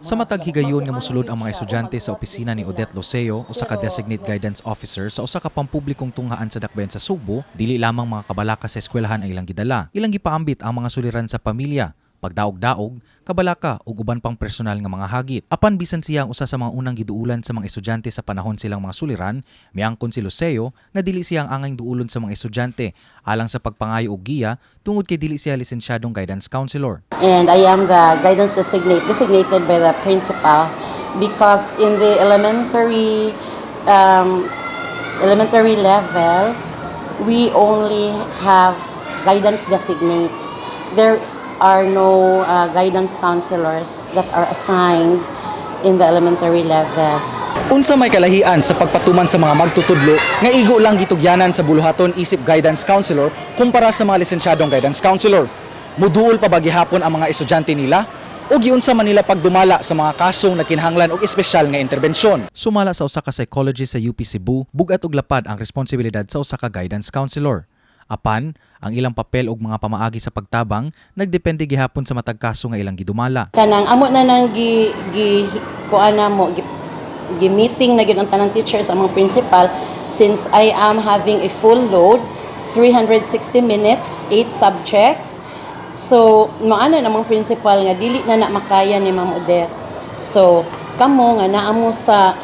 Sa matag higayon nga mosulod ang mga estudyante sa opisina ni Odette Loseo, usa ka designate guidance officer sa usa ka pampublikong tunghaan sa dakbayan sa Subo, dili lamang mga kabalaka sa eskwelahan ang ilang gidala. Ilang gipaambit ang mga suliran sa pamilya, pagdaog-daog, kabalaka ug uban pang personal nga mga hagit. Apan bisan siya ang usa sa mga unang giduulan sa mga estudyante sa panahon silang mga suliran, miangkon si Loseo nga dili siya ang angay duulon sa mga estudyante alang sa pagpangayo og giya tungod kay dili siya lisensyadong guidance counselor. And I am the guidance designated by the principal because in the elementary level, we only have guidance designates. There are no guidance counselors that are assigned in the elementary level. Unsa may kalahian sa pagpatuman sa mga magtutudlo nga igo lang gitugyanan sa buluhaton isip guidance counselor kumpara sa mga lisensyadong guidance counselor? Muduol pa ba gihapon ang mga estudyante nila? O giunsa man nila pagdumala sa mga kasong nakinahanglan og espesyal nga interbensyon? Sumala sa usa ka psychologist sa UP Cebu, bugat og lapad ang responsibilidad sa usa ka guidance counselor. Apan, ang ilang papel ug mga pamaagi sa pagtabang nagdepende gihapon sa matag kaso nga ilang gidumala. Kanang amo na nang kuana mo meeting na gyud ang tanang teachers ang mga principal since I am having a full load 360 minutes 8 subjects. So, maana namang principal nga dili na makaya ni Ma'am Odette. So, kamo nga naamo sa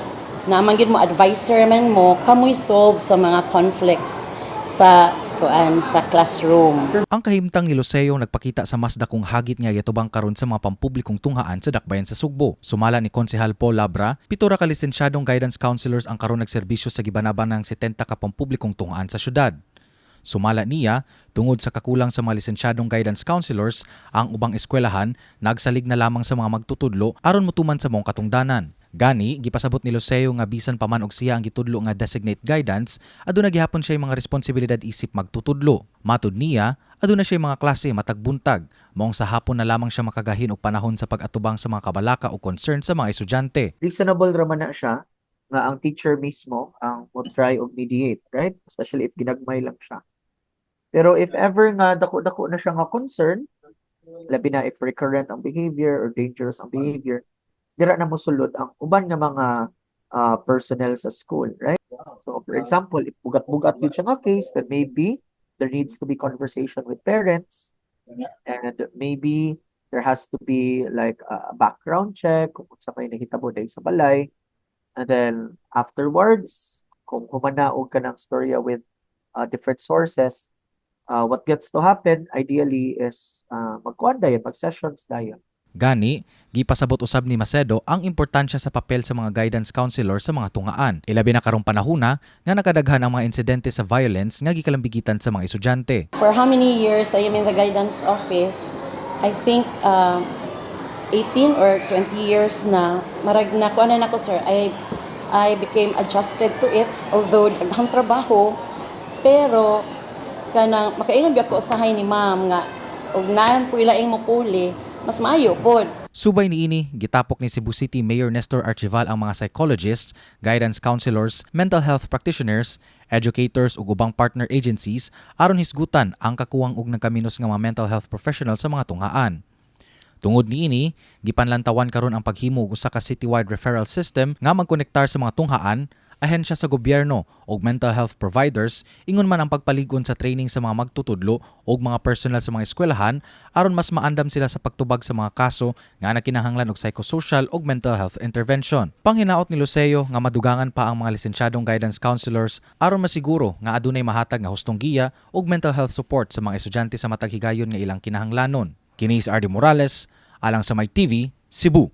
naamang gyud mo advisor man mo, kamoy solve sa mga conflicts sa classroom. Ang kahimtang ni Loseo nagpakita sa mas dakong hagit nga yatubang karon sa mga pampublikong tunghaan sa dakbayan sa Sugbo. Sumala ni Konsehal Paul Labra, 7 ka lisensyadong guidance counselors ang karon nagserbisyo sa gibanaban ng 70 ka pampublikong tunghaan sa syudad. Sumala niya, tungod sa kakulang sa mga lisensyadong guidance counselors, ang ubang eskwelahan nagsalig na lamang sa mga magtutudlo aron motuman sa mong katungdanan. Gani, gipasabot ni Loseo nga bisan pa man og siya ang gitudlo nga designate guidance, aduna gihapon siya mga responsibilidad isip magtutudlo. Matud niya, aduna siya mga klase matag buntag, maong sa hapon na lamang siya makagahin og panahon sa pag-atubang sa mga kabalaka o concern sa mga estudyante. Reasonable raman na siya nga ang teacher mismo ang mo-try og mediate, right? Especially if ginagmay lang siya. Pero if ever nga dako-dako na siya nga concern, labi na if recurrent ang behavior or dangerous ang behavior, dira na mosulod ang uban nga mga personnel sa school, right? So for example, if bugat-bugat yun siya nga case, then maybe there needs to be conversation with parents and maybe there has to be like a background check kung sa may nahitabo dahil sa balay. And then afterwards, kung humanaog ka ng storya with different sources, what gets to happen ideally is mag-sessions dayon. Gani, gipasabot usab ni Macedo ang importansya sa papel sa mga guidance counselor sa mga tungaan. Ilabi na karong panahona nga nakadaghan ang mga insidente sa violence nga gikalambigitan sa mga estudyante. For how many years I am in the guidance office? I think 18 or 20 years na. Marag na ko na ko sir. I became adjusted to it although daghang trabaho pero kanang makaingon biya ko usahay ni ma'am nga og naan po ilaing mo puli mas maayo pod. Subay niini, gitapok ni Cebu City Mayor Nestor Archival ang mga psychologists, guidance counselors, mental health practitioners, educators ug ubang partner agencies aron hisgutan ang kakuwang ug nagkaminos nga mga mental health professionals sa mga tunghaan. Tungod niini, gipanlantawan karon ang paghimo og usa ka citywide referral system nga magkonektar sa mga tunghaan, ahensya sa gobyerno o mental health providers, ingon man ang pagpaligon sa training sa mga magtutudlo o mga personal sa mga eskwelahan aron mas maandam sila sa pagtubag sa mga kaso nga nakinahanglan og psychosocial o mental health intervention. Panghinaot ni Loseo nga madugangan pa ang mga lisensyadong guidance counselors aron masiguro nga adunay mahatag nga hustong giya o mental health support sa mga estudyante sa matag higayon nga ilang kinahanglanon. Kini si Ardy Morales, alang sa My TV, Cebu.